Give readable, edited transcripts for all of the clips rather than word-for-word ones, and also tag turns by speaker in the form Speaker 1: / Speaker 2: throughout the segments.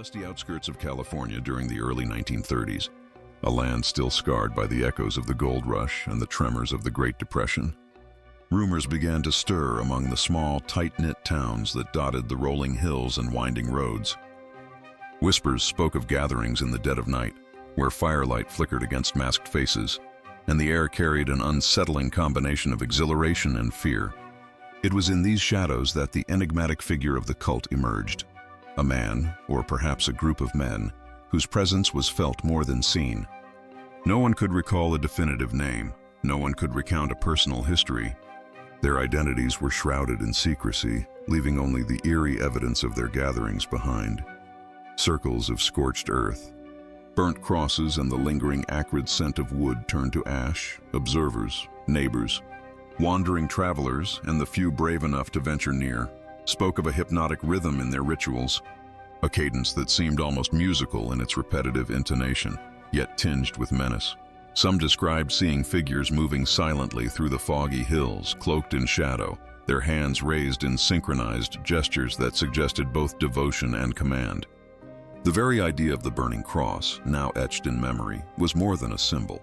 Speaker 1: dusty outskirts of California during the early 1930s, a land still scarred by the echoes of the gold rush and the tremors of the Great Depression. Rumors began to stir among the small, tight-knit towns that dotted the rolling hills and winding roads. Whispers spoke of gatherings in the dead of night, where firelight flickered against masked faces, and the air carried an unsettling combination of exhilaration and fear. It was in these shadows that the enigmatic figure of the cult emerged. A man, or perhaps a group of men, whose presence was felt more than seen. No one could recall a definitive name. No one could recount a personal history. Their identities were shrouded in secrecy, leaving only the eerie evidence of their gatherings behind. Circles of scorched earth, burnt crosses, and the lingering acrid scent of wood turned to ash. Observers, neighbors, wandering travelers, and the few brave enough to venture near spoke of a hypnotic rhythm in their rituals, a cadence that seemed almost musical in its repetitive intonation, yet tinged with menace. Some described seeing figures moving silently through the foggy hills, cloaked in shadow, their hands raised in synchronized gestures that suggested both devotion and command. The very idea of the burning cross, now etched in memory, was more than a symbol.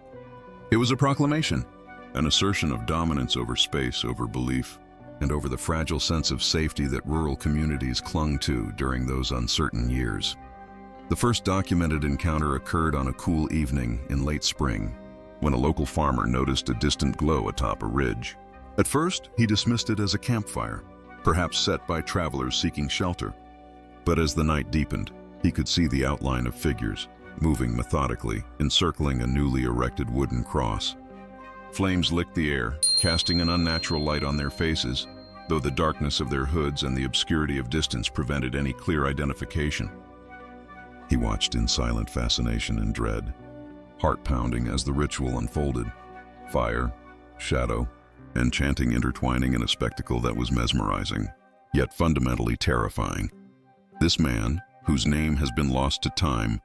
Speaker 1: It was a proclamation, an assertion of dominance over space, over belief, and over the fragile sense of safety that rural communities clung to during those uncertain years. The first documented encounter occurred on a cool evening in late spring, when a local farmer noticed a distant glow atop a ridge. At first, he dismissed it as a campfire, perhaps set by travelers seeking shelter. But as the night deepened, he could see the outline of figures, moving methodically, encircling a newly erected wooden cross. Flames licked the air, casting an unnatural light on their faces, though the darkness of their hoods and the obscurity of distance prevented any clear identification. He watched in silent fascination and dread, heart pounding as the ritual unfolded, fire, shadow, and chanting intertwining in a spectacle that was mesmerizing, yet fundamentally terrifying. This man, whose name has been lost to time,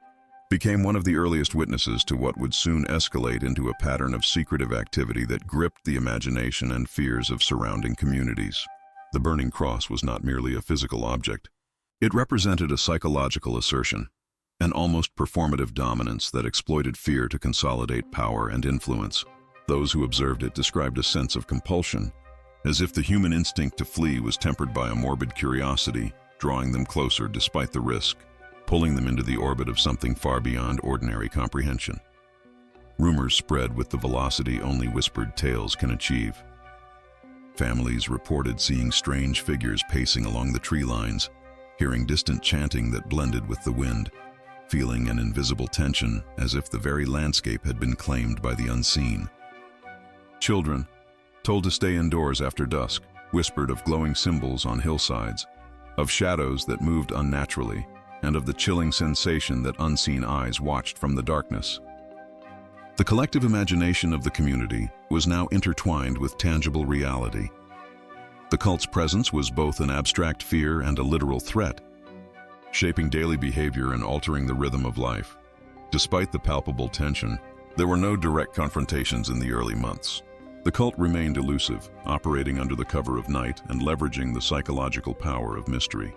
Speaker 1: became one of the earliest witnesses to what would soon escalate into a pattern of secretive activity that gripped the imagination and fears of surrounding communities. The burning cross was not merely a physical object. It represented a psychological assertion, an almost performative dominance that exploited fear to consolidate power and influence. Those who observed it described a sense of compulsion, as if the human instinct to flee was tempered by a morbid curiosity, drawing them closer despite the risk, pulling them into the orbit of something far beyond ordinary comprehension. Rumors spread with the velocity only whispered tales can achieve. Families reported seeing strange figures pacing along the tree lines, hearing distant chanting that blended with the wind, feeling an invisible tension as if the very landscape had been claimed by the unseen. Children, told to stay indoors after dusk, whispered of glowing symbols on hillsides, of shadows that moved unnaturally, and of the chilling sensation that unseen eyes watched from the darkness. The collective imagination of the community was now intertwined with tangible reality. The cult's presence was both an abstract fear and a literal threat, shaping daily behavior and altering the rhythm of life. Despite the palpable tension, there were no direct confrontations in the early months. The cult remained elusive, operating under the cover of night and leveraging the psychological power of mystery.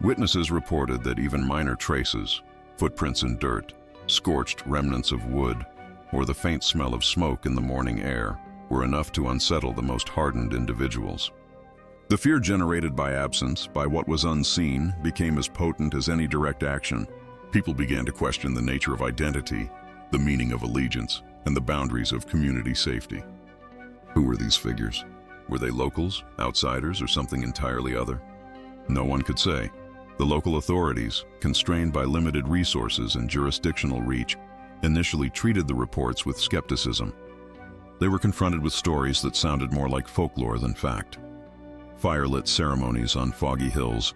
Speaker 1: Witnesses reported that even minor traces, footprints in dirt, scorched remnants of wood, or the faint smell of smoke in the morning air, were enough to unsettle the most hardened individuals. The fear generated by absence, by what was unseen, became as potent as any direct action. People began to question the nature of identity, the meaning of allegiance, and the boundaries of community safety. Who were these figures? Were they locals, outsiders, or something entirely other? No one could say. The local authorities, constrained by limited resources and jurisdictional reach, initially treated the reports with skepticism. They were confronted with stories that sounded more like folklore than fact. Firelit ceremonies on foggy hills,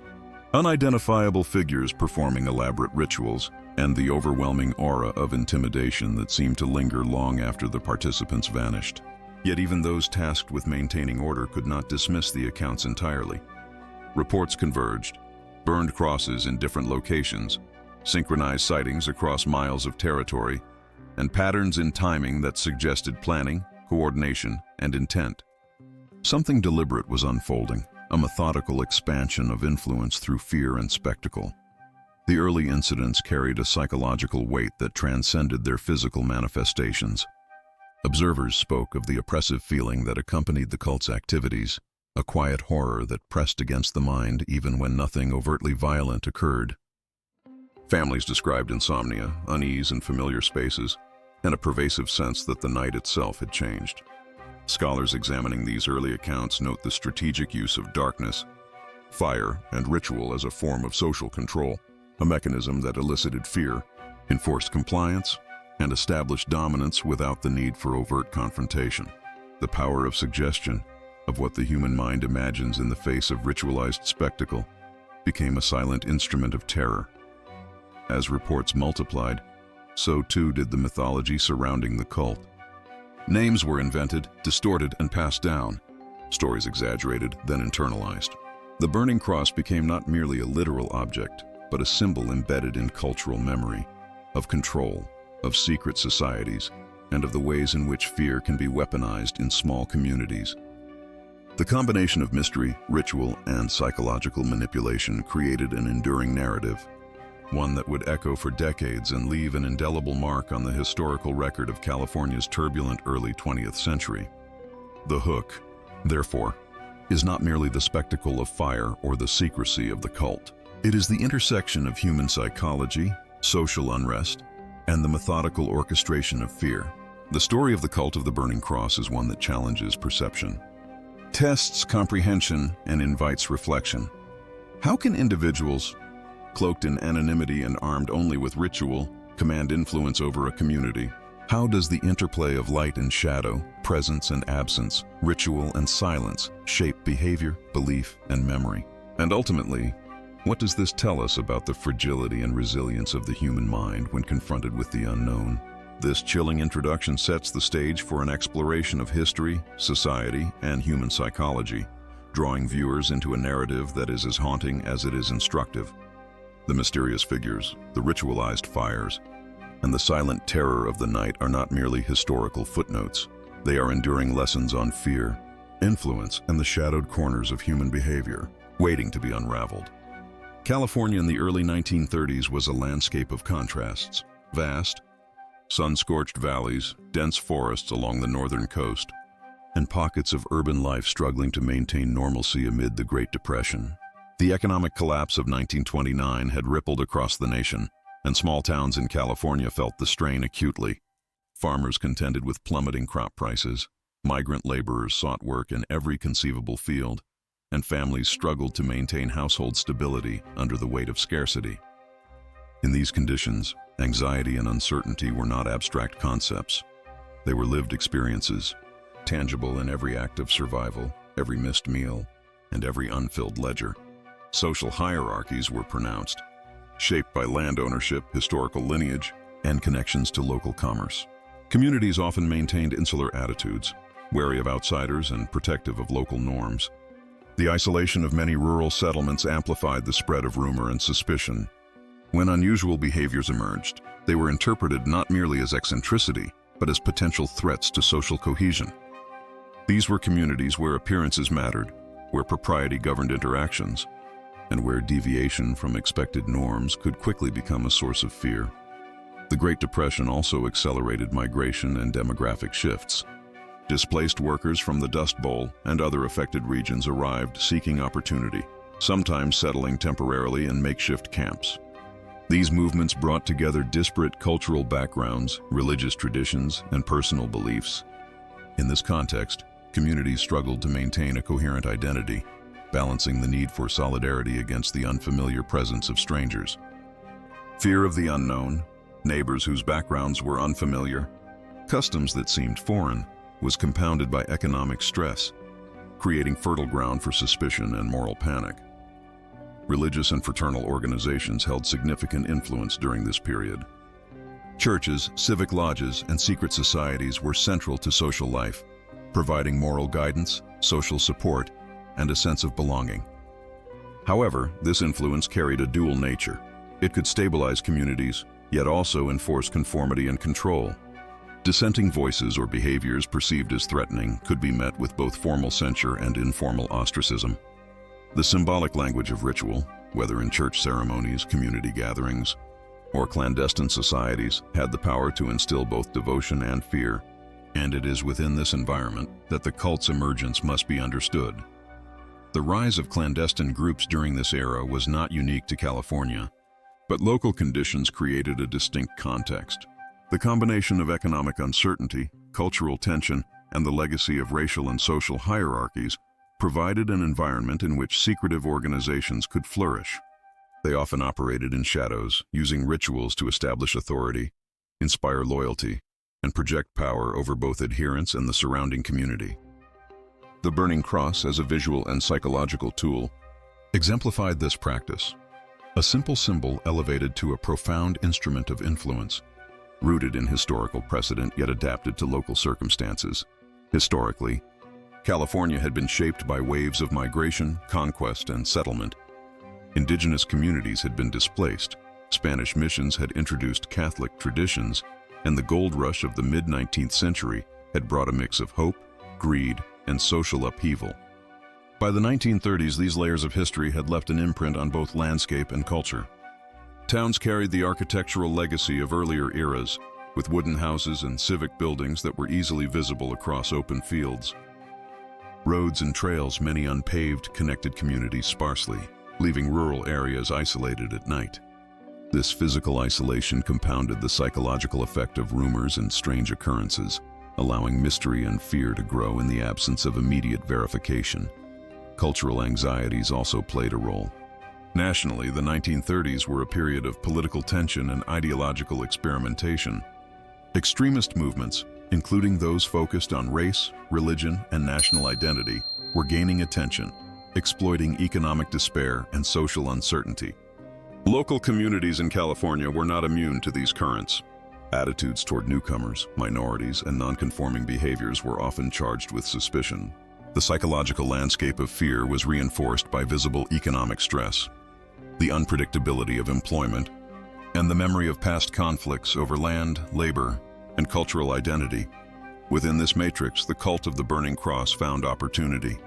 Speaker 1: unidentifiable figures performing elaborate rituals, and the overwhelming aura of intimidation that seemed to linger long after the participants vanished. Yet even those tasked with maintaining order could not dismiss the accounts entirely. Reports converged. Burned crosses in different locations, synchronized sightings across miles of territory, and patterns in timing that suggested planning, coordination, and intent. Something deliberate was unfolding, a methodical expansion of influence through fear and spectacle. The early incidents carried a psychological weight that transcended their physical manifestations. Observers spoke of the oppressive feeling that accompanied the cult's activities, a quiet horror that pressed against the mind even when nothing overtly violent occurred. Families described insomnia, unease in familiar spaces, and a pervasive sense that the night itself had changed. Scholars examining these early accounts note the strategic use of darkness, fire, and ritual as a form of social control, a mechanism that elicited fear, enforced compliance, and established dominance without the need for overt confrontation. The power of suggestion, of what the human mind imagines in the face of ritualized spectacle, became a silent instrument of terror. As reports multiplied, so too did the mythology surrounding the cult. Names were invented, distorted, and passed down, stories exaggerated, then internalized. The burning cross became not merely a literal object, but a symbol embedded in cultural memory, of control, of secret societies, and of the ways in which fear can be weaponized in small communities. The combination of mystery, ritual, and psychological manipulation created an enduring narrative, one that would echo for decades and leave an indelible mark on the historical record of California's turbulent early 20th century. The Hook, therefore, is not merely the spectacle of fire or the secrecy of the cult. It is the intersection of human psychology, social unrest, and the methodical orchestration of fear. The story of the cult of the Burning Cross is one that challenges perception, tests comprehension, and invites reflection. How can individuals, cloaked in anonymity and armed only with ritual, command influence over a community? How does the interplay of light and shadow, presence and absence, ritual and silence shape behavior, belief, and memory? And ultimately, what does this tell us about the fragility and resilience of the human mind when confronted with the unknown? This chilling introduction sets the stage for an exploration of history, society, and human psychology, drawing viewers into a narrative that is as haunting as it is instructive. The mysterious figures, the ritualized fires, and the silent terror of the night are not merely historical footnotes. They are enduring lessons on fear, influence, and the shadowed corners of human behavior, waiting to be unraveled. California in the early 1930s was a landscape of contrasts. Vast, sun-scorched valleys, dense forests along the northern coast, and pockets of urban life struggling to maintain normalcy amid the Great Depression. The economic collapse of 1929 had rippled across the nation, and small towns in California felt the strain acutely. Farmers contended with plummeting crop prices, migrant laborers sought work in every conceivable field, and families struggled to maintain household stability under the weight of scarcity. In these conditions, anxiety and uncertainty were not abstract concepts. They were lived experiences, tangible in every act of survival, every missed meal, and every unfilled ledger. Social hierarchies were pronounced, shaped by land ownership, historical lineage, and connections to local commerce. Communities often maintained insular attitudes, wary of outsiders and protective of local norms. The isolation of many rural settlements amplified the spread of rumor and suspicion. When unusual behaviors emerged, they were interpreted not merely as eccentricity, but as potential threats to social cohesion. These were communities where appearances mattered, where propriety governed interactions, and where deviation from expected norms could quickly become a source of fear. The Great Depression also accelerated migration and demographic shifts. Displaced workers from the Dust Bowl and other affected regions arrived seeking opportunity, sometimes settling temporarily in makeshift camps. These movements brought together disparate cultural backgrounds, religious traditions, and personal beliefs. In this context, communities struggled to maintain a coherent identity, balancing the need for solidarity against the unfamiliar presence of strangers. Fear of the unknown, neighbors whose backgrounds were unfamiliar, customs that seemed foreign, was compounded by economic stress, creating fertile ground for suspicion and moral panic. Religious and fraternal organizations held significant influence during this period. Churches, civic lodges, and secret societies were central to social life, providing moral guidance, social support, and a sense of belonging. However, this influence carried a dual nature. It could stabilize communities, yet also enforce conformity and control. Dissenting voices or behaviors perceived as threatening could be met with both formal censure and informal ostracism. The symbolic language of ritual, whether in church ceremonies, community gatherings, or clandestine societies, had the power to instill both devotion and fear. And it is within this environment that the cult's emergence must be understood. The rise of clandestine groups during this era was not unique to California, but local conditions created a distinct context. The combination of economic uncertainty, cultural tension, and the legacy of racial and social hierarchies provided an environment in which secretive organizations could flourish. They often operated in shadows, using rituals to establish authority, inspire loyalty, and project power over both adherents and the surrounding community. The burning cross as a visual and psychological tool exemplified this practice. A simple symbol elevated to a profound instrument of influence, rooted in historical precedent yet adapted to local circumstances. Historically, California had been shaped by waves of migration, conquest, and settlement. Indigenous communities had been displaced, Spanish missions had introduced Catholic traditions, and the gold rush of the mid-19th century had brought a mix of hope, greed, and social upheaval. By the 1930s, these layers of history had left an imprint on both landscape and culture. Towns carried the architectural legacy of earlier eras, with wooden houses and civic buildings that were easily visible across open fields. Roads and trails, many unpaved, connected communities sparsely, leaving rural areas isolated at night. This physical isolation compounded the psychological effect of rumors and strange occurrences, allowing mystery and fear to grow in the absence of immediate verification. Cultural anxieties also played a role. Nationally, the 1930s were a period of political tension and ideological experimentation. Extremist movements, including those focused on race, religion, and national identity, were gaining attention, exploiting economic despair and social uncertainty. Local communities in California were not immune to these currents. Attitudes toward newcomers, minorities, and nonconforming behaviors were often charged with suspicion. The psychological landscape of fear was reinforced by visible economic stress, the unpredictability of employment, and the memory of past conflicts over land, labor, and cultural identity. Within this matrix, the cult of the Burning Cross found opportunity.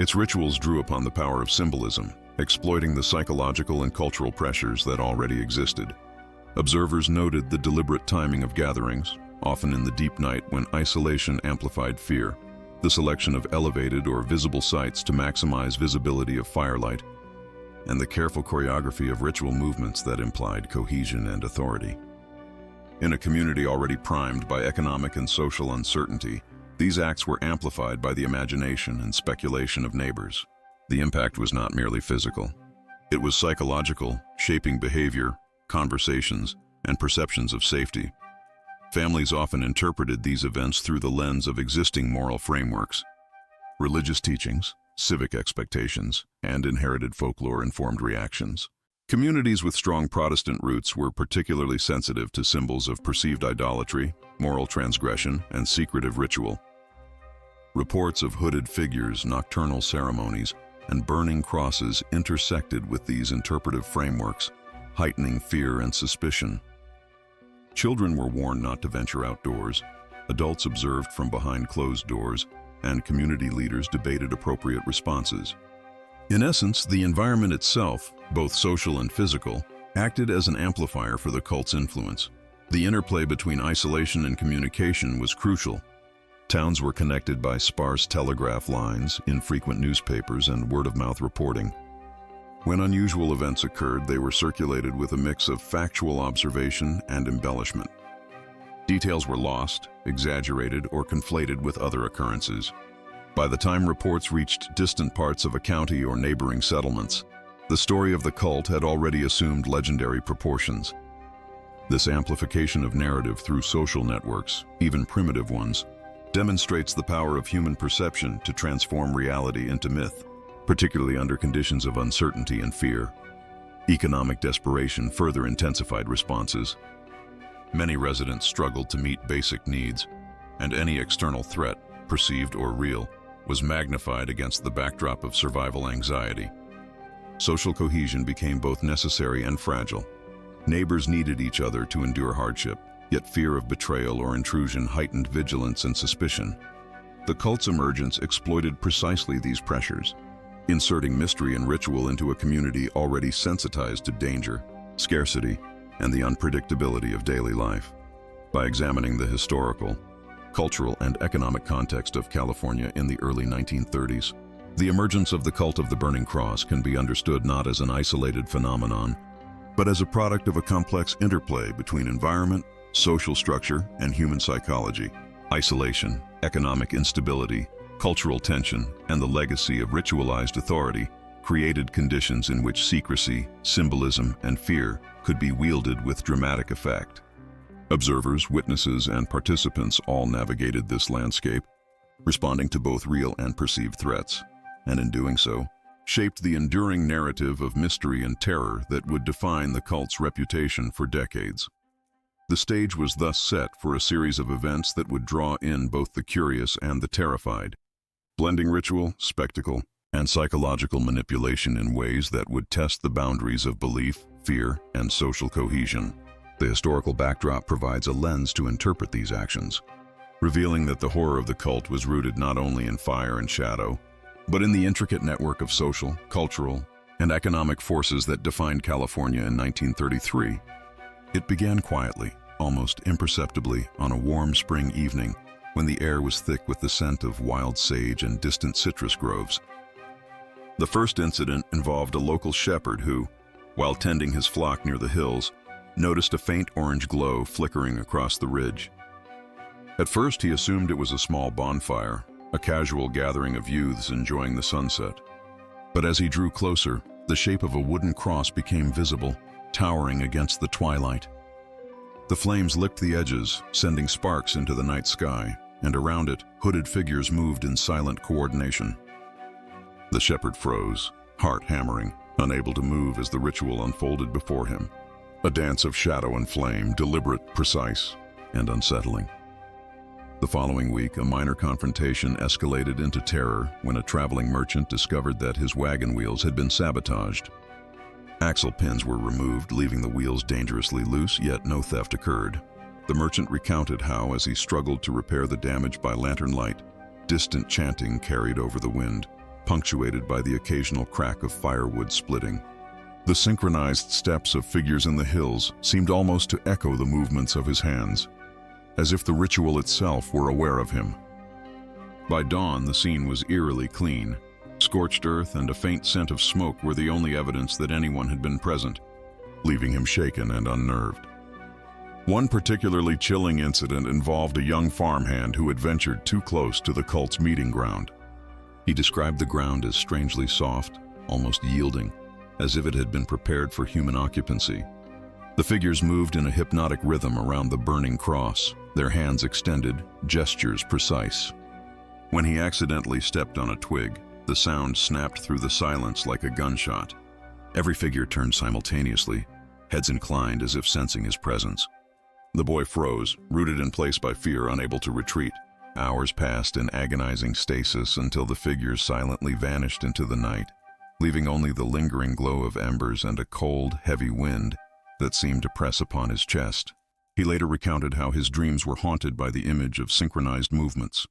Speaker 1: Its rituals drew upon the power of symbolism, exploiting the psychological and cultural pressures that already existed. Observers noted the deliberate timing of gatherings, often in the deep night when isolation amplified fear, the selection of elevated or visible sites to maximize visibility of firelight, and the careful choreography of ritual movements that implied cohesion and authority. In a community already primed by economic and social uncertainty, these acts were amplified by the imagination and speculation of neighbors. The impact was not merely physical. It was psychological, shaping behavior, conversations, and perceptions of safety. Families often interpreted these events through the lens of existing moral frameworks. Religious teachings, civic expectations, and inherited folklore informed reactions. Communities with strong Protestant roots were particularly sensitive to symbols of perceived idolatry, moral transgression, and secretive ritual. Reports of hooded figures, nocturnal ceremonies, and burning crosses intersected with these interpretive frameworks, heightening fear and suspicion. Children were warned not to venture outdoors, adults observed from behind closed doors, and community leaders debated appropriate responses. In essence, the environment itself, both social and physical, acted as an amplifier for the cult's influence. The interplay between isolation and communication was crucial. Towns were connected by sparse telegraph lines, infrequent newspapers, and word-of-mouth reporting. When unusual events occurred, they were circulated with a mix of factual observation and embellishment. Details were lost, exaggerated, or conflated with other occurrences. By the time reports reached distant parts of a county or neighboring settlements, the story of the cult had already assumed legendary proportions. This amplification of narrative through social networks, even primitive ones, demonstrates the power of human perception to transform reality into myth, particularly under conditions of uncertainty and fear. Economic desperation further intensified responses. Many residents struggled to meet basic needs, and any external threat, perceived or real, was magnified against the backdrop of survival anxiety. Social cohesion became both necessary and fragile. Neighbors needed each other to endure hardship, yet fear of betrayal or intrusion heightened vigilance and suspicion. The cult's emergence exploited precisely these pressures. inserting mystery and ritual into a community already sensitized to danger, scarcity, and the unpredictability of daily life. By examining the historical, cultural, and economic context of California in the early 1930s, the emergence of the cult of the Burning Cross can be understood not as an isolated phenomenon, but as a product of a complex interplay between environment, social structure, and human psychology. Isolation, economic instability, cultural tension, and the legacy of ritualized authority created conditions in which secrecy, symbolism, and fear could be wielded with dramatic effect. Observers, witnesses, and participants all navigated this landscape, responding to both real and perceived threats, and in doing so, shaped the enduring narrative of mystery and terror that would define the cult's reputation for decades. The stage was thus set for a series of events that would draw in both the curious and the terrified, blending ritual, spectacle, and psychological manipulation in ways that would test the boundaries of belief, fear, and social cohesion. The historical backdrop provides a lens to interpret these actions, revealing that the horror of the cult was rooted not only in fire and shadow, but in the intricate network of social, cultural, and economic forces that defined California in 1933. It began quietly, almost imperceptibly, on a warm spring evening when the air was thick with the scent of wild sage and distant citrus groves. The first incident involved a local shepherd who, while tending his flock near the hills, noticed a faint orange glow flickering across the ridge. At first, he assumed it was a small bonfire, a casual gathering of youths enjoying the sunset. But as he drew closer, the shape of a wooden cross became visible, towering against the twilight. The flames licked the edges, sending sparks into the night sky, and around it, hooded figures moved in silent coordination. The shepherd froze, heart hammering, unable to move as the ritual unfolded before him. A dance of shadow and flame, deliberate, precise, and unsettling. The following week, a minor confrontation escalated into terror when a traveling merchant discovered that his wagon wheels had been sabotaged. Axle pins were removed, leaving the wheels dangerously loose, yet no theft occurred. The merchant recounted how, as he struggled to repair the damage by lantern light, distant chanting carried over the wind, punctuated by the occasional crack of firewood splitting. The synchronized steps of figures in the hills seemed almost to echo the movements of his hands, as if the ritual itself were aware of him. By dawn, the scene was eerily clean. Scorched earth and a faint scent of smoke were the only evidence that anyone had been present, leaving him shaken and unnerved. One particularly chilling incident involved a young farmhand who had ventured too close to the cult's meeting ground. He described the ground as strangely soft, almost yielding, as if it had been prepared for human occupancy. The figures moved in a hypnotic rhythm around the burning cross, their hands extended, gestures precise. When he accidentally stepped on a twig, the sound snapped through the silence like a gunshot. Every figure turned simultaneously, heads inclined as if sensing his presence. The boy froze, rooted in place by fear, unable to retreat. Hours passed in agonizing stasis until the figures silently vanished into the night, leaving only the lingering glow of embers and a cold, heavy wind that seemed to press upon his chest. He later recounted how his dreams were haunted by the image of synchronized movements,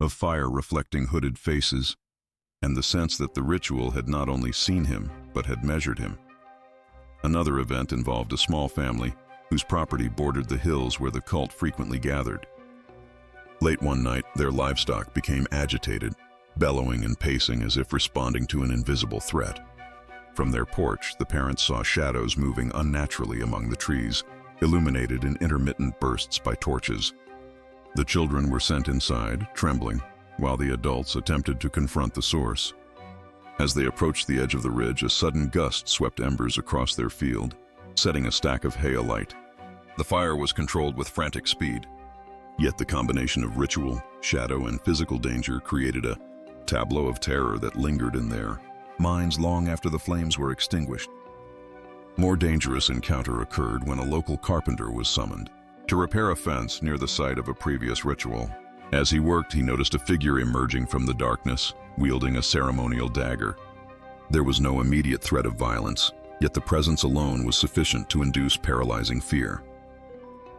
Speaker 1: of fire reflecting hooded faces, and the sense that the ritual had not only seen him, but had measured him. Another event involved a small family whose property bordered the hills where the cult frequently gathered. Late one night, their livestock became agitated, bellowing and pacing as if responding to an invisible threat. From their porch, the parents saw shadows moving unnaturally among the trees, illuminated in intermittent bursts by torches. The children were sent inside, trembling, while the adults attempted to confront the source. As they approached the edge of the ridge, a sudden gust swept embers across their field, setting a stack of hay alight. The fire was controlled with frantic speed, yet the combination of ritual, shadow, and physical danger created a tableau of terror that lingered in their minds long after the flames were extinguished. More dangerous encounter occurred when a local carpenter was summoned to repair a fence near the site of a previous ritual. As he worked, he noticed a figure emerging from the darkness, wielding a ceremonial dagger. There was no immediate threat of violence, yet the presence alone was sufficient to induce paralyzing fear.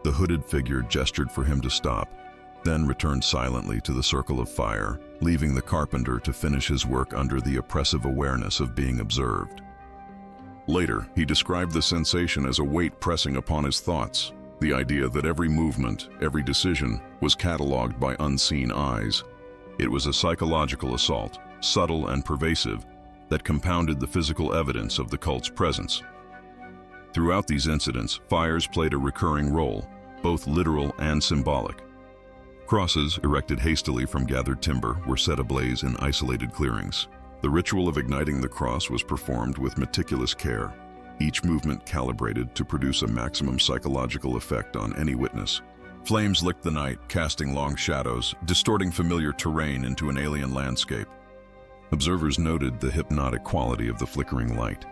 Speaker 1: The hooded figure gestured for him to stop, then returned silently to the circle of fire, leaving the carpenter to finish his work under the oppressive awareness of being observed. Later, he described the sensation as a weight pressing upon his thoughts, the idea that every movement, every decision, was catalogued by unseen eyes. It was a psychological assault, subtle and pervasive, that compounded the physical evidence of the cult's presence. Throughout these incidents, fires played a recurring role, both literal and symbolic. Crosses, erected hastily from gathered timber, were set ablaze in isolated clearings. The ritual of igniting the cross was performed with meticulous care, each movement calibrated to produce a maximum psychological effect on any witness. Flames licked the night, casting long shadows, distorting familiar terrain into an alien landscape. Observers noted the hypnotic quality of the flickering light,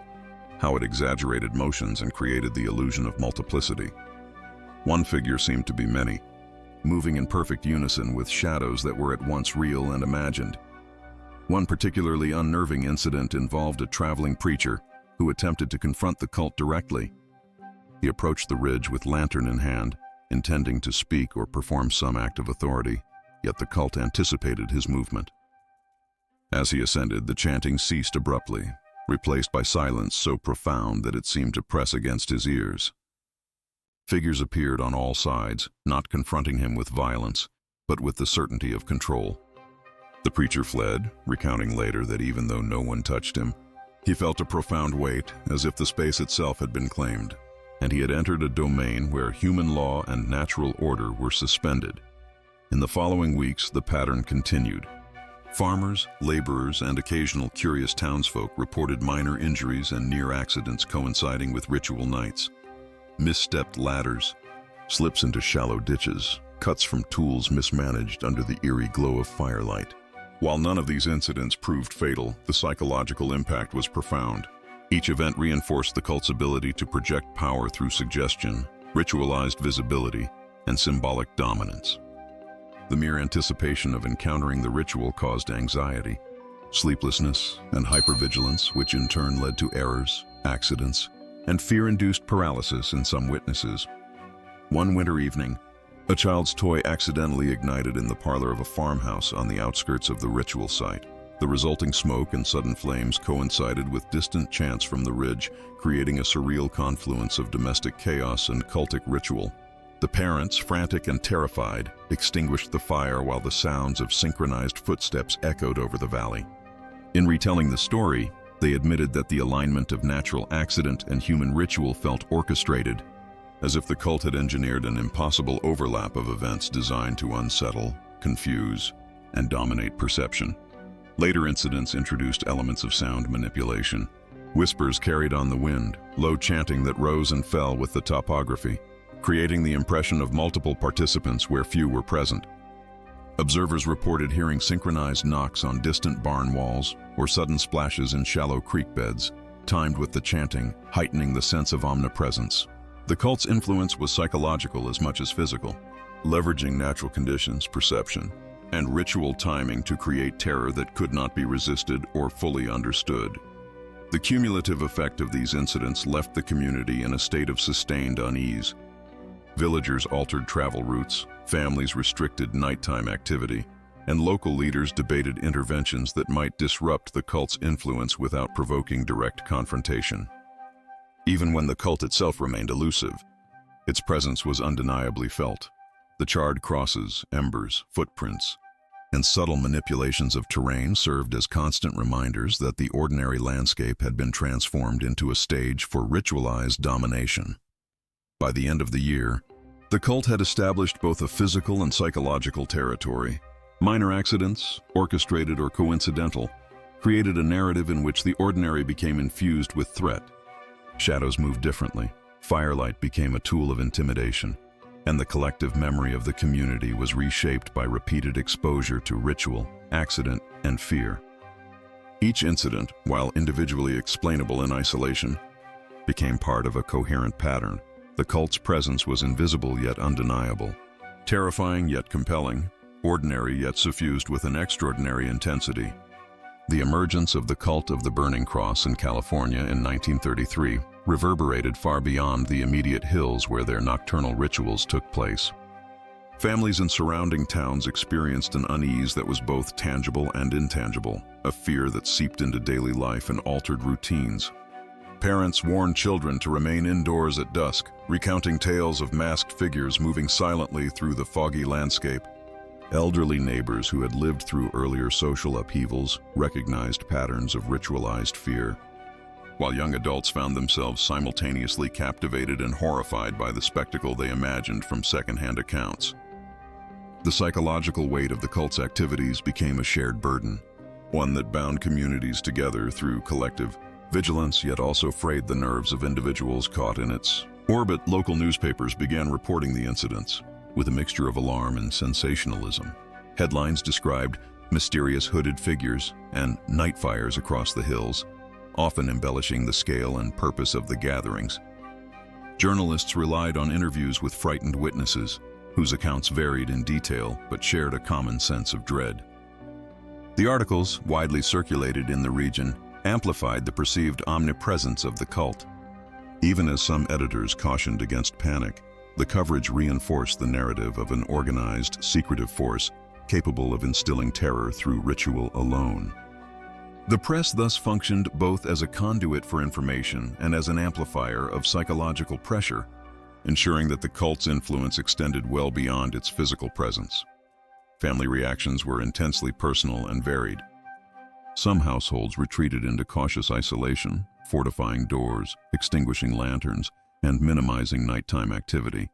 Speaker 1: how it exaggerated motions and created the illusion of multiplicity. One figure seemed to be many, moving in perfect unison with shadows that were at once real and imagined. One particularly unnerving incident involved a traveling preacher who attempted to confront the cult directly. He approached the ridge with lantern in hand, intending to speak or perform some act of authority, yet the cult anticipated his movement. As he ascended, the chanting ceased abruptly, replaced by silence so profound that it seemed to press against his ears. Figures appeared on all sides, not confronting him with violence, but with the certainty of control. The preacher fled, recounting later that even though no one touched him, he felt a profound weight, as if the space itself had been claimed, and he had entered a domain where human law and natural order were suspended. In the following weeks, the pattern continued. Farmers, laborers, and occasional curious townsfolk reported minor injuries and near accidents coinciding with ritual nights. Misstepped ladders, slips into shallow ditches, cuts from tools mismanaged under the eerie glow of firelight. While none of these incidents proved fatal, the psychological impact was profound. Each event reinforced the cult's ability to project power through suggestion, ritualized visibility, and symbolic dominance. The mere anticipation of encountering the ritual caused anxiety, sleeplessness, and hypervigilance, which in turn led to errors, accidents, and fear-induced paralysis in some witnesses. One winter evening, a child's toy accidentally ignited in the parlor of a farmhouse on the outskirts of the ritual site. The resulting smoke and sudden flames coincided with distant chants from the ridge, creating a surreal confluence of domestic chaos and cultic ritual. The parents, frantic and terrified, extinguished the fire while the sounds of synchronized footsteps echoed over the valley. In retelling the story, they admitted that the alignment of natural accident and human ritual felt orchestrated, as if the cult had engineered an impossible overlap of events designed to unsettle, confuse, and dominate perception. Later incidents introduced elements of sound manipulation. Whispers carried on the wind, low chanting that rose and fell with the topography, creating the impression of multiple participants where few were present. Observers reported hearing synchronized knocks on distant barn walls or sudden splashes in shallow creek beds, timed with the chanting, heightening the sense of omnipresence. The cult's influence was psychological as much as physical, leveraging natural conditions, perception, and ritual timing to create terror that could not be resisted or fully understood. The cumulative effect of these incidents left the community in a state of sustained unease. Villagers altered travel routes, families restricted nighttime activity, and local leaders debated interventions that might disrupt the cult's influence without provoking direct confrontation. Even when the cult itself remained elusive, its presence was undeniably felt. The charred crosses, embers, footprints, and subtle manipulations of terrain served as constant reminders that the ordinary landscape had been transformed into a stage for ritualized domination. By the end of the year, the cult had established both a physical and psychological territory. Minor accidents, orchestrated or coincidental, created a narrative in which the ordinary became infused with threat. Shadows moved differently, firelight became a tool of intimidation, and the collective memory of the community was reshaped by repeated exposure to ritual, accident, and fear. Each incident, while individually explainable in isolation, became part of a coherent pattern. The cult's presence was invisible yet undeniable, terrifying yet compelling, ordinary yet suffused with an extraordinary intensity. The emergence of the cult of the Burning Cross in California in 1933 reverberated far beyond the immediate hills where their nocturnal rituals took place. Families in surrounding towns experienced an unease that was both tangible and intangible, a fear that seeped into daily life and altered routines. Parents warned children to remain indoors at dusk, recounting tales of masked figures moving silently through the foggy landscape. Elderly neighbors who had lived through earlier social upheavals recognized patterns of ritualized fear, while young adults found themselves simultaneously captivated and horrified by the spectacle they imagined from secondhand accounts. The psychological weight of the cult's activities became a shared burden, one that bound communities together through collective vigilance, yet also frayed the nerves of individuals caught in its orbit. Local newspapers began reporting the incidents, with a mixture of alarm and sensationalism. Headlines described mysterious hooded figures and night fires across the hills, often embellishing the scale and purpose of the gatherings. Journalists relied on interviews with frightened witnesses, whose accounts varied in detail but shared a common sense of dread. The articles, widely circulated in the region, amplified the perceived omnipresence of the cult. Even as some editors cautioned against panic, the coverage reinforced the narrative of an organized, secretive force capable of instilling terror through ritual alone. The press thus functioned both as a conduit for information and as an amplifier of psychological pressure, ensuring that the cult's influence extended well beyond its physical presence. Family reactions were intensely personal and varied. Some households retreated into cautious isolation, fortifying doors, extinguishing lanterns, and minimizing nighttime activity.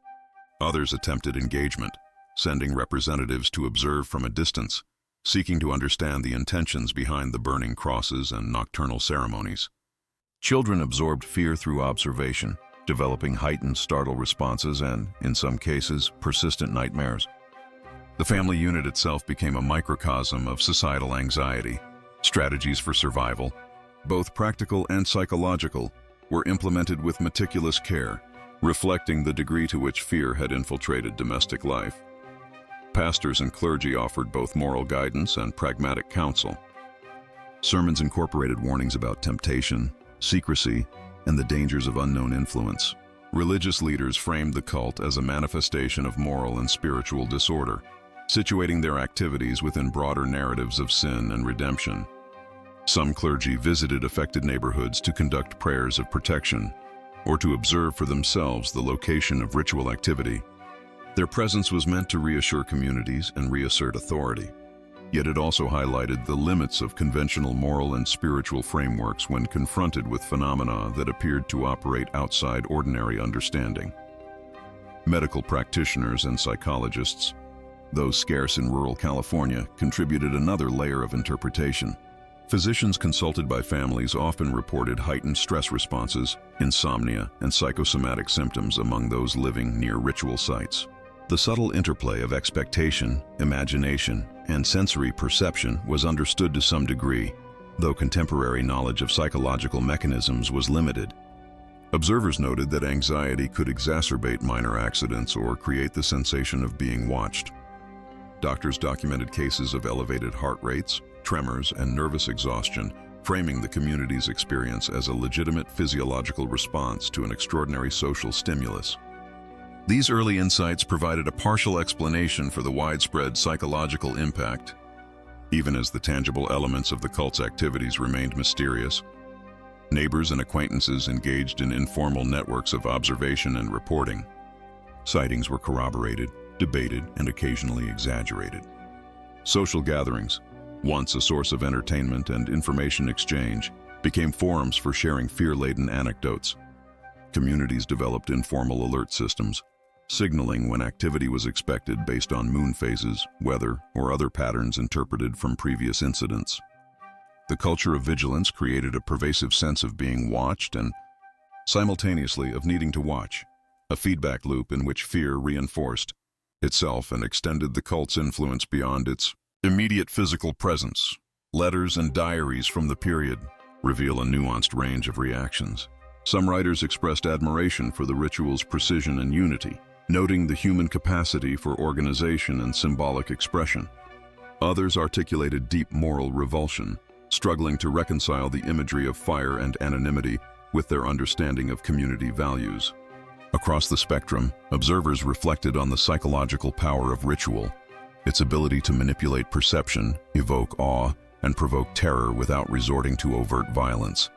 Speaker 1: Others attempted engagement, sending representatives to observe from a distance, seeking to understand the intentions behind the burning crosses and nocturnal ceremonies. Children absorbed fear through observation, developing heightened startle responses and, in some cases, persistent nightmares. The family unit itself became a microcosm of societal anxiety. Strategies for survival, both practical and psychological, were implemented with meticulous care, reflecting the degree to which fear had infiltrated domestic life. Pastors and clergy offered both moral guidance and pragmatic counsel. Sermons incorporated warnings about temptation, secrecy, and the dangers of unknown influence. Religious leaders framed the cult as a manifestation of moral and spiritual disorder, situating their activities within broader narratives of sin and redemption. Some clergy visited affected neighborhoods to conduct prayers of protection or to observe for themselves the location of ritual activity. Their presence was meant to reassure communities and reassert authority, yet it also highlighted the limits of conventional moral and spiritual frameworks when confronted with phenomena that appeared to operate outside ordinary understanding. Medical practitioners and psychologists, though scarce in rural California, contributed another layer of interpretation. Physicians consulted by families often reported heightened stress responses, insomnia, and psychosomatic symptoms among those living near ritual sites. The subtle interplay of expectation, imagination, and sensory perception was understood to some degree, though contemporary knowledge of psychological mechanisms was limited. Observers noted that anxiety could exacerbate minor accidents or create the sensation of being watched. Doctors documented cases of elevated heart rates, tremors, and nervous exhaustion, framing the community's experience as a legitimate physiological response to an extraordinary social stimulus. These early insights provided a partial explanation for the widespread psychological impact, even as the tangible elements of the cult's activities remained mysterious. Neighbors and acquaintances engaged in informal networks of observation and reporting. Sightings were corroborated, debated, and occasionally exaggerated. Social gatherings, once a source of entertainment and information exchange, became forums for sharing fear-laden anecdotes. Communities developed informal alert systems, signaling when activity was expected based on moon phases, weather, or other patterns interpreted from previous incidents. The culture of vigilance created a pervasive sense of being watched and, simultaneously, of needing to watch, a feedback loop in which fear reinforced itself and extended the cult's influence beyond its immediate physical presence. Letters and diaries from the period reveal a nuanced range of reactions. Some writers expressed admiration for the ritual's precision and unity, noting the human capacity for organization and symbolic expression. Others articulated deep moral revulsion, struggling to reconcile the imagery of fire and anonymity with their understanding of community values. Across the spectrum, observers reflected on the psychological power of ritual, its ability to manipulate perception, evoke awe, and provoke terror without resorting to overt violence.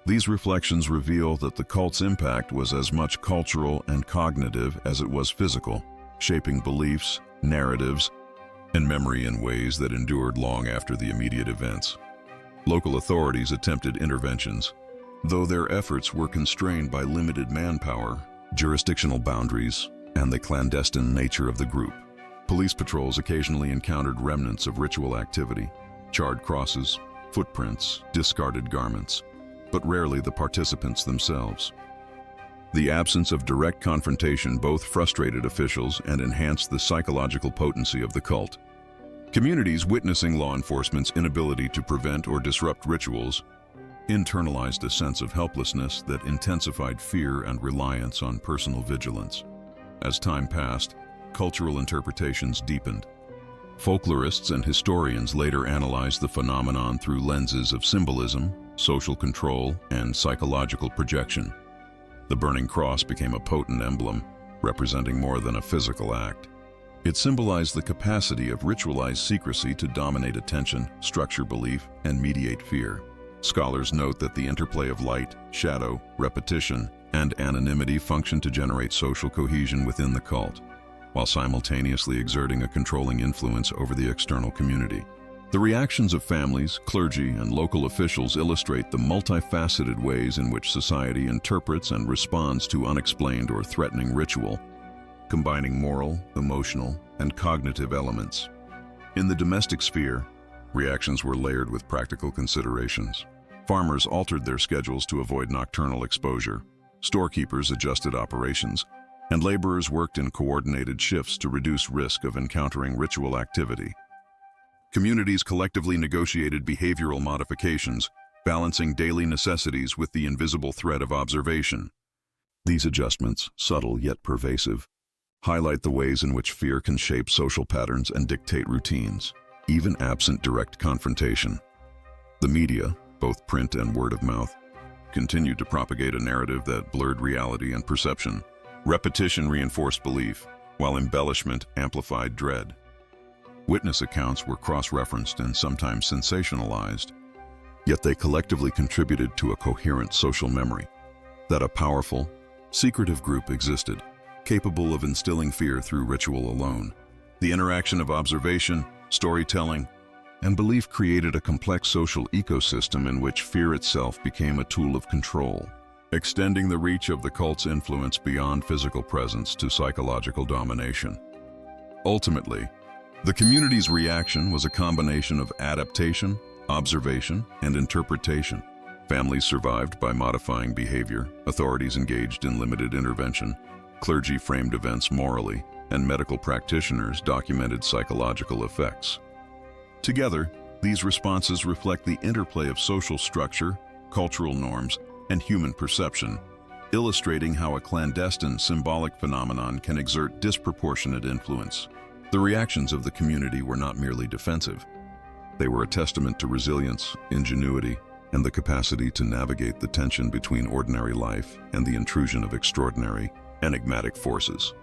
Speaker 1: These reflections reveal that the cult's impact was as much cultural and cognitive as it was physical, shaping beliefs, narratives, and memory in ways that endured long after the immediate events. Local authorities attempted interventions, though their efforts were constrained by limited manpower, jurisdictional boundaries, and the clandestine nature of the group. Police patrols occasionally encountered remnants of ritual activity, charred crosses, footprints, discarded garments, but rarely the participants themselves. The absence of direct confrontation both frustrated officials and enhanced the psychological potency of the cult. Communities witnessing law enforcement's inability to prevent or disrupt rituals internalized a sense of helplessness that intensified fear and reliance on personal vigilance. As time passed, cultural interpretations deepened. Folklorists and historians later analyzed the phenomenon through lenses of symbolism, social control, and psychological projection. The burning cross became a potent emblem, representing more than a physical act. It symbolized the capacity of ritualized secrecy to dominate attention, structure belief, and mediate fear. Scholars note that the interplay of light, shadow, repetition, and anonymity functioned to generate social cohesion within the cult, while simultaneously exerting a controlling influence over the external community. The reactions of families, clergy, and local officials illustrate the multifaceted ways in which society interprets and responds to unexplained or threatening ritual, combining moral, emotional, and cognitive elements. In the domestic sphere, reactions were layered with practical considerations. Farmers altered their schedules to avoid nocturnal exposure, storekeepers adjusted operations, and laborers worked in coordinated shifts to reduce risk of encountering ritual activity. Communities collectively negotiated behavioral modifications, balancing daily necessities with the invisible threat of observation. These adjustments, subtle yet pervasive, highlight the ways in which fear can shape social patterns and dictate routines, even absent direct confrontation. The media, both print and word of mouth, continued to propagate a narrative that blurred reality and perception. Repetition reinforced belief, while embellishment amplified dread. Witness accounts were cross-referenced and sometimes sensationalized, yet they collectively contributed to a coherent social memory that a powerful, secretive group existed, capable of instilling fear through ritual alone. The interaction of observation, storytelling, and belief created a complex social ecosystem in which fear itself became a tool of control, extending the reach of the cult's influence beyond physical presence to psychological domination. Ultimately, the community's reaction was a combination of adaptation, observation, and interpretation. Families survived by modifying behavior, authorities engaged in limited intervention, clergy framed events morally, and medical practitioners documented psychological effects. Together, these responses reflect the interplay of social structure, cultural norms, and human perception, illustrating how a clandestine symbolic phenomenon can exert disproportionate influence. The reactions of the community were not merely defensive. They were a testament to resilience, ingenuity, and the capacity to navigate the tension between ordinary life and the intrusion of extraordinary, enigmatic forces.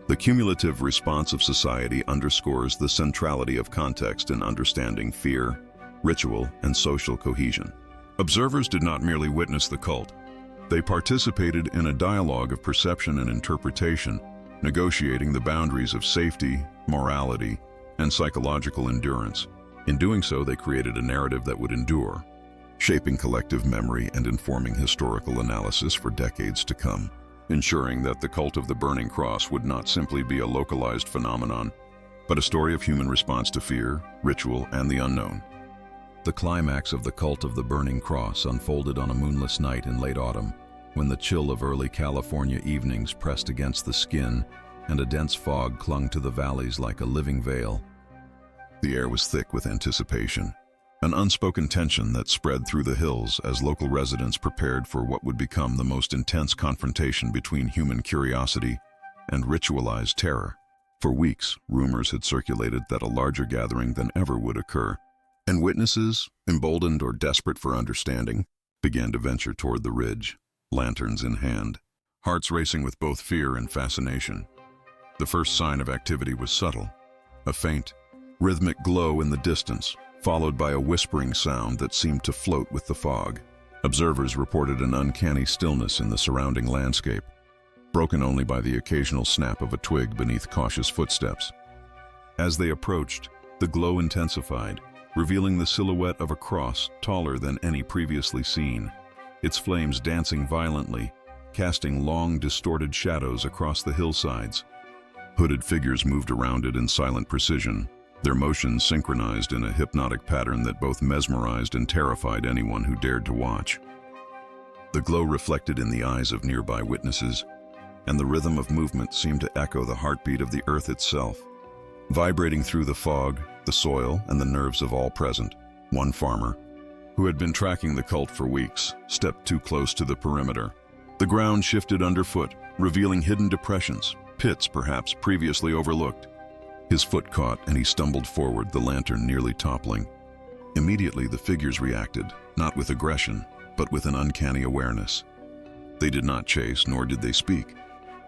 Speaker 1: The cumulative response of society underscores the centrality of context in understanding fear, ritual, and social cohesion. Observers did not merely witness the cult. They participated in a dialogue of perception and interpretation, negotiating the boundaries of safety, morality, and psychological endurance. In doing so, they created a narrative that would endure, shaping collective memory and informing historical analysis for decades to come, ensuring that the cult of the Burning Cross would not simply be a localized phenomenon, but a story of human response to fear, ritual, and the unknown. The climax of the cult of the Burning Cross unfolded on a moonless night in late autumn, when the chill of early California evenings pressed against the skin and a dense fog clung to the valleys like a living veil. The air was thick with anticipation, an unspoken tension that spread through the hills as local residents prepared for what would become the most intense confrontation between human curiosity and ritualized terror. For weeks, rumors had circulated that a larger gathering than ever would occur, and witnesses, emboldened or desperate for understanding, began to venture toward the ridge, lanterns in hand. hearts racing with both fear and fascination. The first sign of activity was subtle, a faint, rhythmic glow in the distance, followed by a whispering sound that seemed to float with the fog. Observers reported an uncanny stillness in the surrounding landscape, broken only by the occasional snap of a twig beneath cautious footsteps. As they approached, the glow intensified, revealing the silhouette of a cross taller than any previously seen, its flames dancing violently, casting long, distorted shadows across the hillsides. Hooded figures moved around it in silent precision, their motions synchronized in a hypnotic pattern that both mesmerized and terrified anyone who dared to watch. The glow reflected in the eyes of nearby witnesses, and the rhythm of movement seemed to echo the heartbeat of the earth itself. Vibrating through the fog, the soil, and the nerves of all present, one farmer, who had been tracking the cult for weeks, stepped too close to the perimeter. The ground shifted underfoot, revealing hidden depressions, pits perhaps previously overlooked. His foot caught and he stumbled forward, the lantern nearly toppling. Immediately the figures reacted, not with aggression, but with an uncanny awareness. They did not chase, nor did they speak.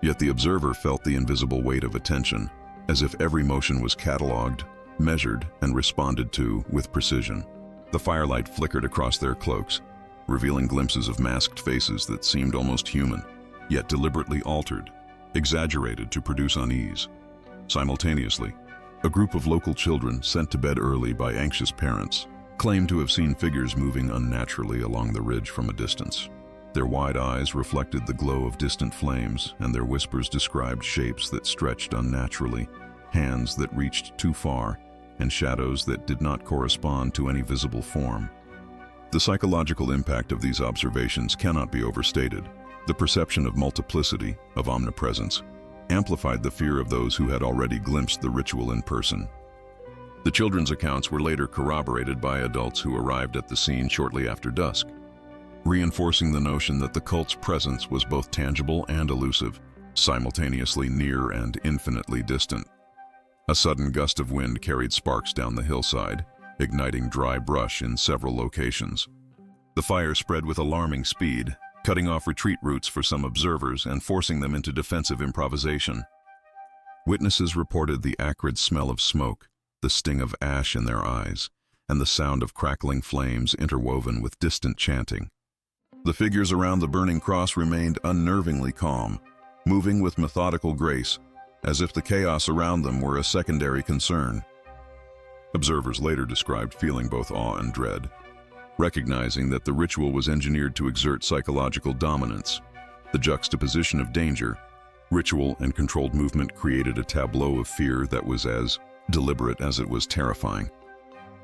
Speaker 1: Yet the observer felt the invisible weight of attention, as if every motion was catalogued, measured, and responded to with precision. The firelight flickered across their cloaks, revealing glimpses of masked faces that seemed almost human, yet deliberately altered, exaggerated to produce unease. Simultaneously, a group of local children sent to bed early by anxious parents claimed to have seen figures moving unnaturally along the ridge from a distance. Their wide eyes reflected the glow of distant flames, and their whispers described shapes that stretched unnaturally, hands that reached too far, and shadows that did not correspond to any visible form. The psychological impact of these observations cannot be overstated. The perception of multiplicity, of omnipresence, amplified the fear of those who had already glimpsed the ritual in person. The children's accounts were later corroborated by adults who arrived at the scene shortly after dusk, reinforcing the notion that the cult's presence was both tangible and elusive, simultaneously near and infinitely distant. A sudden gust of wind carried sparks down the hillside, igniting dry brush in several locations. The fire spread with alarming speed, cutting off retreat routes for some observers and forcing them into defensive improvisation. Witnesses reported the acrid smell of smoke, the sting of ash in their eyes, and the sound of crackling flames interwoven with distant chanting. The figures around the burning cross remained unnervingly calm, moving with methodical grace, as if the chaos around them were a secondary concern. Observers later described feeling both awe and dread, recognizing that the ritual was engineered to exert psychological dominance. The juxtaposition of danger, ritual, and controlled movement created a tableau of fear that was as deliberate as it was terrifying.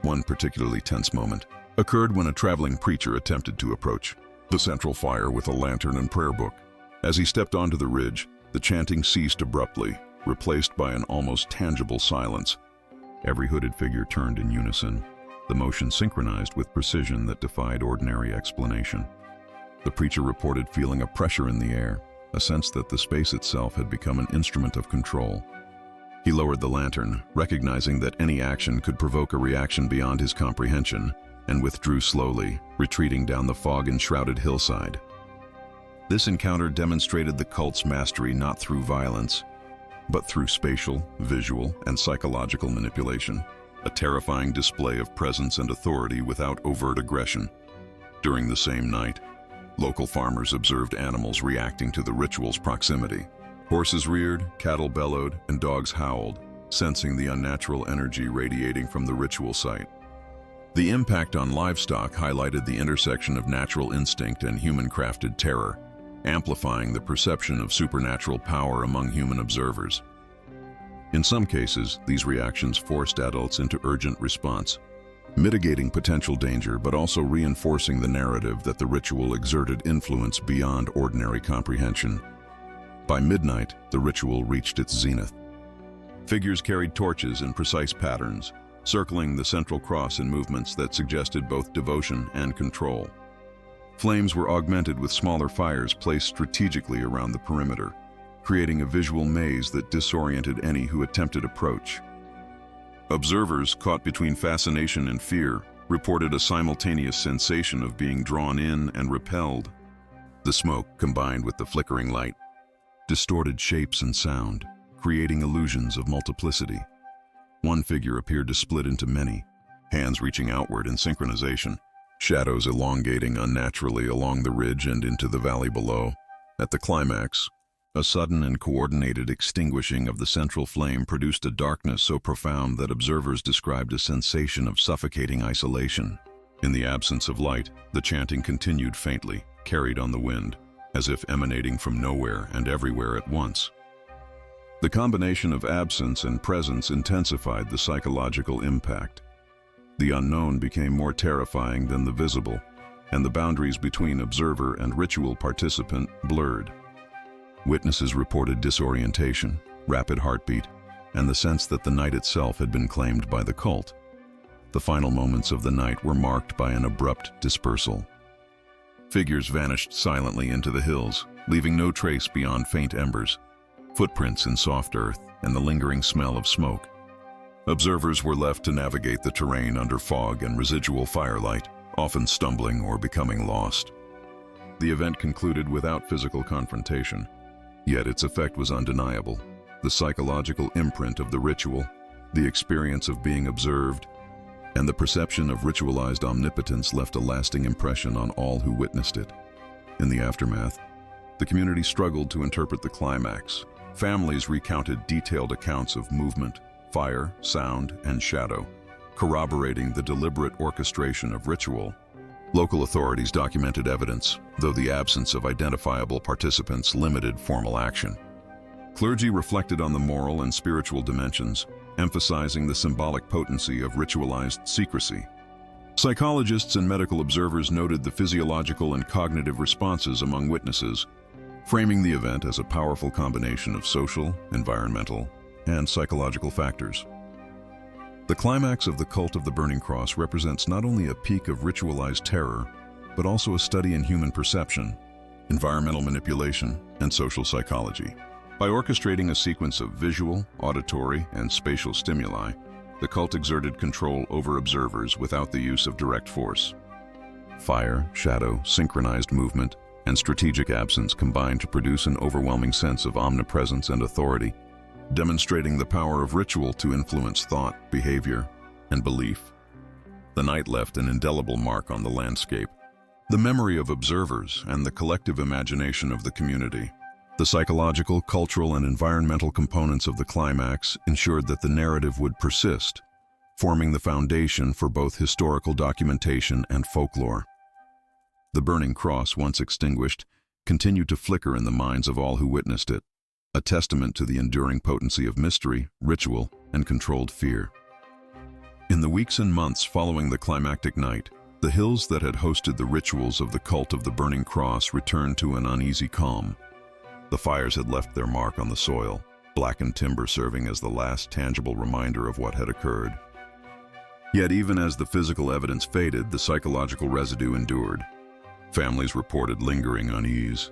Speaker 1: One particularly tense moment occurred when a traveling preacher attempted to approach the central fire with a lantern and prayer book. As he stepped onto the ridge, the chanting ceased abruptly, replaced by an almost tangible silence. Every hooded figure turned in unison, the motion synchronized with precision that defied ordinary explanation. The preacher reported feeling a pressure in the air, a sense that the space itself had become an instrument of control. He lowered the lantern, recognizing that any action could provoke a reaction beyond his comprehension, and withdrew slowly, retreating down the fog-enshrouded hillside. This encounter demonstrated the cult's mastery not through violence, but through spatial, visual, and psychological manipulation, a terrifying display of presence and authority without overt aggression. During the same night, local farmers observed animals reacting to the ritual's proximity. Horses reared, cattle bellowed, and dogs howled, sensing the unnatural energy radiating from the ritual site. The impact on livestock highlighted the intersection of natural instinct and human-crafted terror, amplifying the perception of supernatural power among human observers. In some cases, these reactions forced adults into urgent response, mitigating potential danger but also reinforcing the narrative that the ritual exerted influence beyond ordinary comprehension. By midnight, the ritual reached its zenith. Figures carried torches in precise patterns, circling the central cross in movements that suggested both devotion and control. Flames were augmented with smaller fires placed strategically around the perimeter, creating a visual maze that disoriented any who attempted approach. Observers, caught between fascination and fear, reported a simultaneous sensation of being drawn in and repelled. The smoke, combined with the flickering light, distorted shapes and sound, creating illusions of multiplicity. One figure appeared to split into many, hands reaching outward in synchronization, shadows elongating unnaturally along the ridge and into the valley below. At the climax, a sudden and coordinated extinguishing of the central flame produced a darkness so profound that observers described a sensation of suffocating isolation. In the absence of light, the chanting continued faintly, carried on the wind, as if emanating from nowhere and everywhere at once. The combination of absence and presence intensified the psychological impact. The unknown became more terrifying than the visible, and the boundaries between observer and ritual participant blurred. Witnesses reported disorientation, rapid heartbeat, and the sense that the night itself had been claimed by the cult. The final moments of the night were marked by an abrupt dispersal. Figures vanished silently into the hills, leaving no trace beyond faint embers, footprints in soft earth, and the lingering smell of smoke. Observers were left to navigate the terrain under fog and residual firelight, often stumbling or becoming lost. The event concluded without physical confrontation, yet its effect was undeniable. The psychological imprint of the ritual, the experience of being observed, and the perception of ritualized omnipotence left a lasting impression on all who witnessed it. In the aftermath, the community struggled to interpret the climax. Families recounted detailed accounts of movement, fire, sound, and shadow, corroborating the deliberate orchestration of ritual. Local authorities documented evidence, though the absence of identifiable participants limited formal action. Clergy reflected on the moral and spiritual dimensions, emphasizing the symbolic potency of ritualized secrecy. Psychologists and medical observers noted the physiological and cognitive responses among witnesses, framing the event as a powerful combination of social, environmental, and psychological factors. The climax of the Cult of the Burning Cross represents not only a peak of ritualized terror, but also a study in human perception, environmental manipulation, and social psychology. By orchestrating a sequence of visual, auditory, and spatial stimuli, the cult exerted control over observers without the use of direct force. Fire, shadow, synchronized movement, and strategic absence combined to produce an overwhelming sense of omnipresence and authority, demonstrating the power of ritual to influence thought, behavior, and belief. The night left an indelible mark on the landscape, the memory of observers and the collective imagination of the community. The psychological, cultural, and environmental components of the climax ensured that the narrative would persist, forming the foundation for both historical documentation and folklore. The burning cross, once extinguished, continued to flicker in the minds of all who witnessed it, a testament to the enduring potency of mystery, ritual, and controlled fear. In the weeks and months following the climactic night, the hills that had hosted the rituals of the Cult of the Burning Cross returned to an uneasy calm. The fires had left their mark on the soil, blackened timber serving as the last tangible reminder of what had occurred. Yet even as the physical evidence faded, the psychological residue endured. Families reported lingering unease.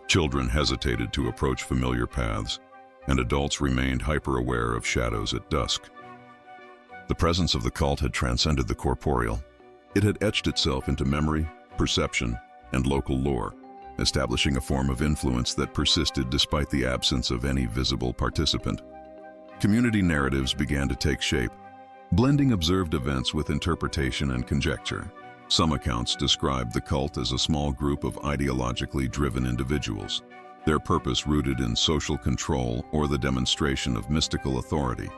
Speaker 1: Children hesitated to approach familiar paths, and adults remained hyper-aware of shadows at dusk. The presence of the cult had transcended the corporeal. It had etched itself into memory, perception, and local lore, establishing a form of influence that persisted despite the absence of any visible participant. Community narratives began to take shape, blending observed events with interpretation and conjecture. Some accounts describe the cult as a small group of ideologically driven individuals, their purpose rooted in social control or the demonstration of mystical authority.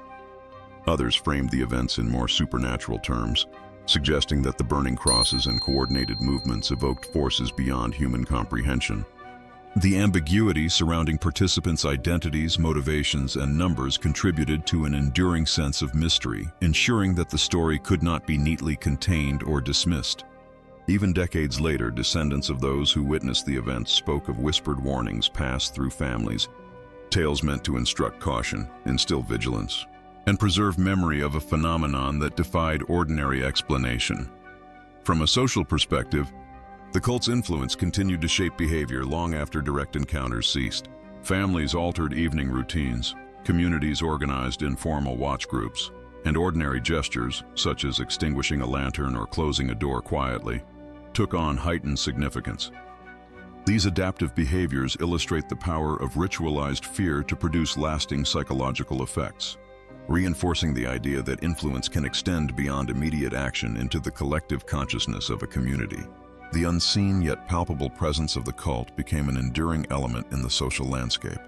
Speaker 1: Others framed the events in more supernatural terms, suggesting that the burning crosses and coordinated movements evoked forces beyond human comprehension. The ambiguity surrounding participants' identities, motivations, and numbers contributed to an enduring sense of mystery, ensuring that the story could not be neatly contained or dismissed. Even decades later, descendants of those who witnessed the event spoke of whispered warnings passed through families, tales meant to instruct caution, instill vigilance, and preserve memory of a phenomenon that defied ordinary explanation. From a social perspective, the cult's influence continued to shape behavior long after direct encounters ceased. Families altered evening routines, communities organized informal watch groups, and ordinary gestures, such as extinguishing a lantern or closing a door quietly, took on heightened significance. These adaptive behaviors illustrate the power of ritualized fear to produce lasting psychological effects, reinforcing the idea that influence can extend beyond immediate action into the collective consciousness of a community. The unseen yet palpable presence of the cult became an enduring element in the social landscape,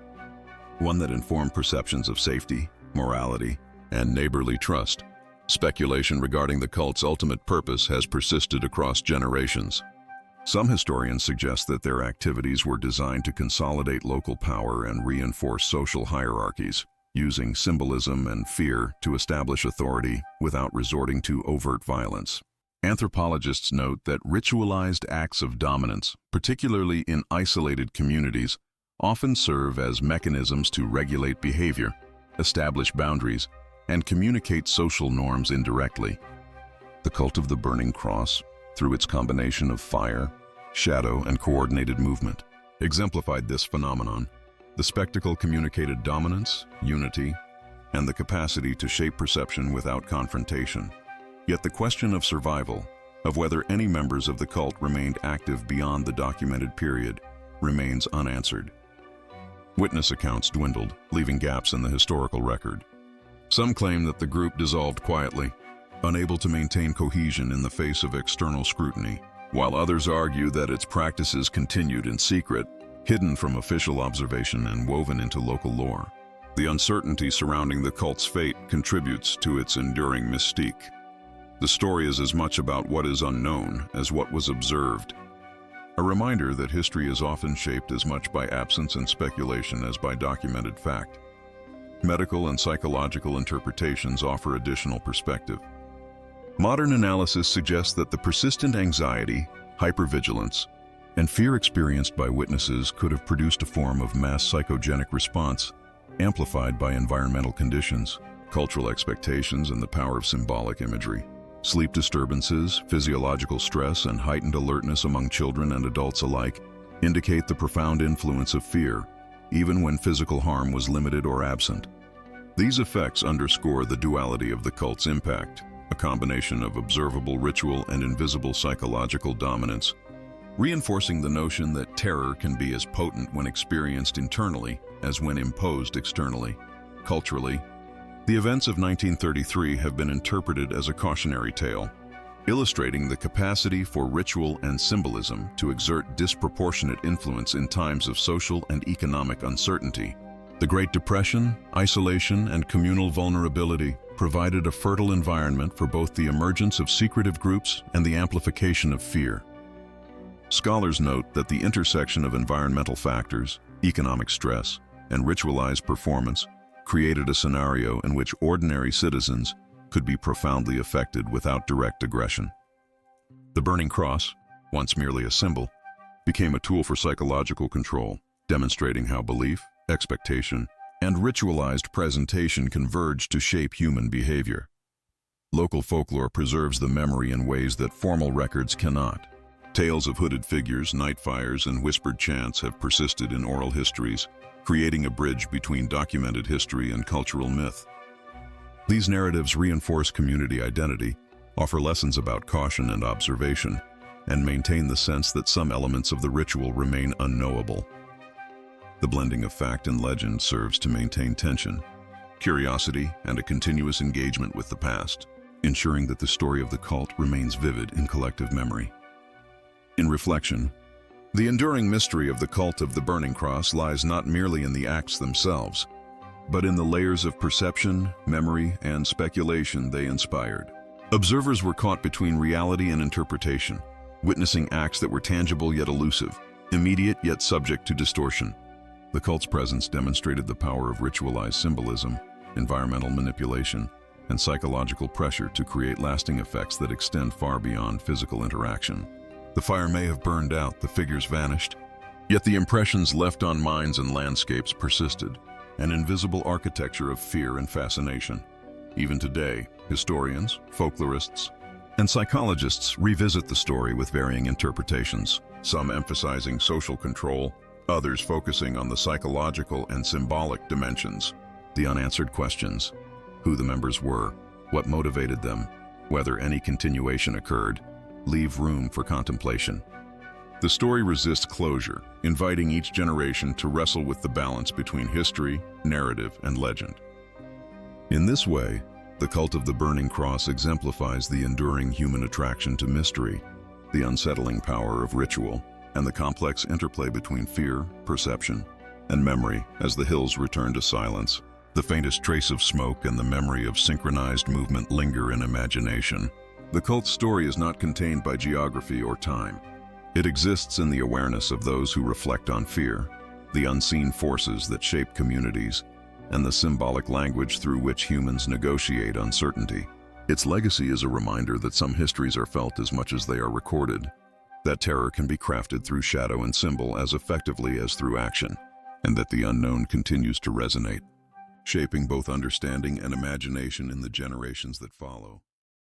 Speaker 1: one that informed perceptions of safety, morality, and neighborly trust. Speculation regarding the cult's ultimate purpose has persisted across generations. Some historians suggest that their activities were designed to consolidate local power and reinforce social hierarchies, using symbolism and fear to establish authority without resorting to overt violence. Anthropologists note that ritualized acts of dominance, particularly in isolated communities, often serve as mechanisms to regulate behavior, establish boundaries, and communicate social norms indirectly. The cult of the Burning Cross, through its combination of fire, shadow, and coordinated movement, exemplified this phenomenon. The spectacle communicated dominance, unity, and the capacity to shape perception without confrontation. Yet the question of survival, of whether any members of the cult remained active beyond the documented period, remains unanswered. Witness accounts dwindled, leaving gaps in the historical record. Some claim that the group dissolved quietly, unable to maintain cohesion in the face of external scrutiny, while others argue that its practices continued in secret, hidden from official observation and woven into local lore. The uncertainty surrounding the cult's fate contributes to its enduring mystique. The story is as much about what is unknown as what was observed. A reminder that history is often shaped as much by absence and speculation as by documented fact. Medical and psychological interpretations offer additional perspective. Modern analysis suggests that the persistent anxiety, hypervigilance, and fear experienced by witnesses could have produced a form of mass psychogenic response, amplified by environmental conditions, cultural expectations, and the power of symbolic imagery. Sleep disturbances, physiological stress, and heightened alertness among children and adults alike indicate the profound influence of fear, even when physical harm was limited or absent. These effects underscore the duality of the cult's impact, a combination of observable ritual and invisible psychological dominance, reinforcing the notion that terror can be as potent when experienced internally as when imposed externally. Culturally, the events of 1933 have been interpreted as a cautionary tale, illustrating the capacity for ritual and symbolism to exert disproportionate influence in times of social and economic uncertainty. The Great Depression, isolation, and communal vulnerability provided a fertile environment for both the emergence of secretive groups and the amplification of fear. Scholars note that the intersection of environmental factors, economic stress, and ritualized performance created a scenario in which ordinary citizens could be profoundly affected without direct aggression. The Burning Cross, once merely a symbol, became a tool for psychological control, demonstrating how belief, expectation, and ritualized presentation converge to shape human behavior. Local folklore preserves the memory in ways that formal records cannot. Tales of hooded figures, night fires, and whispered chants have persisted in oral histories, creating a bridge between documented history and cultural myth. These narratives reinforce community identity, offer lessons about caution and observation, and maintain the sense that some elements of the ritual remain unknowable. The blending of fact and legend serves to maintain tension, curiosity, and a continuous engagement with the past, ensuring that the story of the cult remains vivid in collective memory. In reflection, the enduring mystery of the cult of the Burning Cross lies not merely in the acts themselves, but in the layers of perception, memory, and speculation they inspired. Observers were caught between reality and interpretation, witnessing acts that were tangible yet elusive, immediate yet subject to distortion. The cult's presence demonstrated the power of ritualized symbolism, environmental manipulation, and psychological pressure to create lasting effects that extend far beyond physical interaction. The fire may have burned out, the figures vanished, yet the impressions left on minds and landscapes persisted, an invisible architecture of fear and fascination. Even today, historians, folklorists, and psychologists revisit the story with varying interpretations, some emphasizing social control, others focusing on the psychological and symbolic dimensions. The unanswered questions: who the members were, what motivated them, whether any continuation occurred, leave room for contemplation. The story resists closure, inviting each generation to wrestle with the balance between history, narrative, and legend. In this way, the cult of the Burning Cross exemplifies the enduring human attraction to mystery, the unsettling power of ritual, and the complex interplay between fear, perception, and memory as the hills return to silence. The faintest trace of smoke and the memory of synchronized movement linger in imagination. The cult's story is not contained by geography or time. It exists in the awareness of those who reflect on fear, the unseen forces that shape communities, and the symbolic language through which humans negotiate uncertainty. Its legacy is a reminder that some histories are felt as much as they are recorded, that terror can be crafted through shadow and symbol as effectively as through action, and that the unknown continues to resonate, shaping both understanding and imagination in the generations that follow.